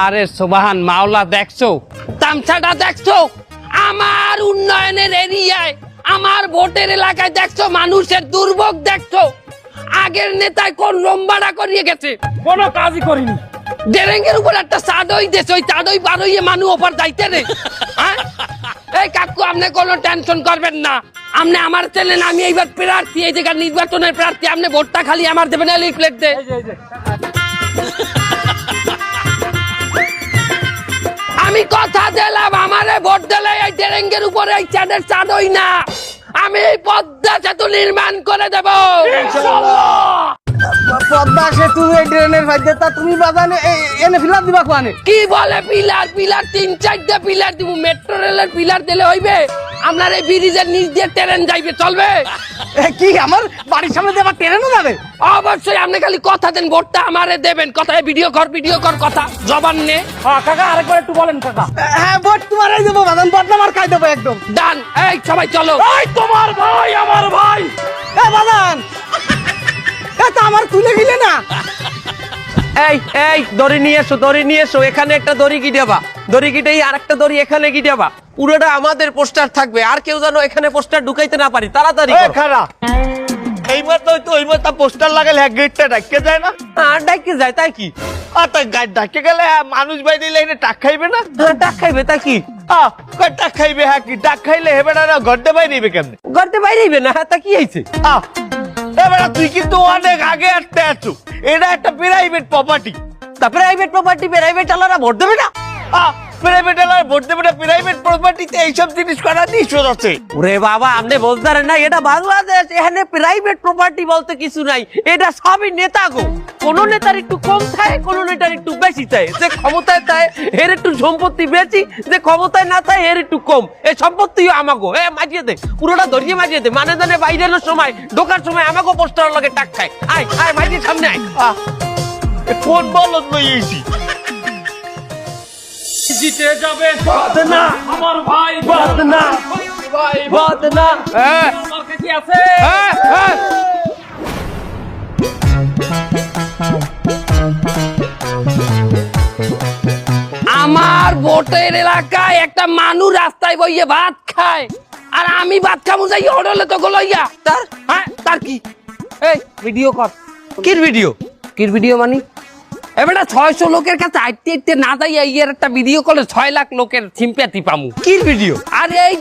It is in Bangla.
আরে সুবহান মাওলা, দেখছো তামসাটা, দেখছো আমার উন্নয়নের এরিয়ায়, আমার ভোটের এলাকায়, দেখছো মানুষের দুর্ভোগ, দেখছো আগের নেতায় কোন লম্বাড়া করিয়ে গেছে, কোনো কাজই করিনি। ডেরেঙ্গের উপর একটা চাদই দেছে, ওই চাদই বারোইয়ে মানুষ ওপর যাইতে রে। এই কাকু, আপনি কোনো টেনশন করবেন না, আপনি আমার চ্যানেল, আমি এইবার প্রার্থী, এই জায়গার নির্বাচনের প্রার্থী, আপনি ভোটটা খালি আমার দেবেন, লিফলেট দে। আমি কথা দিলাম, আমারে ভোট দিলে এই ডেরেঙ্গের উপরে এই চাঁদের চাঁদই না, আমি এই পদ্মা সেতু নির্মাণ করে দেব। পদ্মা সেতু এই ড্রেনের ভাইতে তা তুমি বাজানে এনে ফিলার দিবা কোয়ানে? কি বলে পিলার? পিলার 3-4টা পিলার দিব, মেট্রো রেলের পিলার দিলে হইবে? আপনার এই ব্রিজের নিচ দিয়ে ট্রেন যাইবে, চলবে? কি আমার বাড়ির সামনে দিয়ে আবার ট্রেনও যাবে? অবশ্যই, আপনি খালি কথা দেন, ভোটটা আমারে দেবেন। কথায় ভিডিও কর কথা জবান নে। কাকা আরেকবার একটু বলেন কাকা। হ্যাঁ, ভোট তোমারই দেবো বাজান, বদনাম আর খাই দেবো একদম। ডান। এই সবাই চলো। এই তোমার ভাই আমার ভাই। বাজান তা আমার তুলে গেলে না। এই দড়ি নিয়ে এসো, দড়ি নিয়ে এসো, এখানে একটা দড়ি গিটাবা, দড়ি গিটেই আর একটা দড়ি এখানে গিটাবা, পুরোটা আমাদের পোস্টার থাকবে, আর কেউ যেন এখানে পোস্টার ঢুকাইতে না পারি, তাড়াতাড়ি করো। খারাপ এইবার তো ওইবার তা পোস্টার লাগালে গেটটা ডাকে যায় না? ডাইকে যায় তাই কি? তা গাড়ি ডাকে গেলে মানুষ বাইরে এনে টাক খাইবে না? ডাক খাইবে তা কি? টাক খাইবে, হ্যাঁ কি ডাক খাইলে হেবে না, ঘরটা বাইরে কেমনে? ঘরতে বাইরেইবে না, তা কি হয়েছে? এবার তুই কিন্তু অনেক আগে আসতে আছো, এটা একটা প্রাইভেট প্রপার্টি। তা প্রাইভেট প্রপার্টি, প্রাইভেট আলারা ভোট দেবে না? প্রাইভেট এলাকায় ভোট দেবে না? প্রাইভেট প্রপার্টিতে এইসব জিনিস করার নিষেধ আছে। ওরে বাবা, আপনি বুঝতে পারেন না, এটা বাংলাদেশ, এখানে প্রাইভেট প্রপার্টি বলতে কিছু নাই, এটা সবই নেতা গো। কোন নেতার একটু কম থাকে, কোন নেতার একটু বেশি থাকে, যে ক্ষমতায় থাকে এর একটু সম্পত্তি বেশি, যে ক্ষমতায় না থাকে এর একটু কম। এই সম্পত্তিও আমাগো, মাজিয়ে দে, পুরোটা ধরিয়ে মাজিয়ে দে, মানে জানে বাইরের সময় ঢোকার সময় আমাগো পোস্টার লগে টাক খায়। আয় মাজিয়ে সামনে আয়। কোন বলত লইয়েছি জিতে যাবে বদনা আমার ভাই, বদনা ভাই বদনা। আমার কাছে আছে। আমার ভোটের এলাকায় একটা মানুষ রাস্তায় বইয়ে ভাত খায়, আর আমি ভাত খাবো যাই হোটেলে তো গলইয়া তার। তার কি? এই ভিডিও কর। কির ভিডিও? কির ভিডিও মানে? এবারে 600 লোকের কাছে আইতে না যাই, এই একটা ভিডিও করলে 6 লাখ লোকের সিম্প্যাথি পামু। কির ভিডিও? আর এই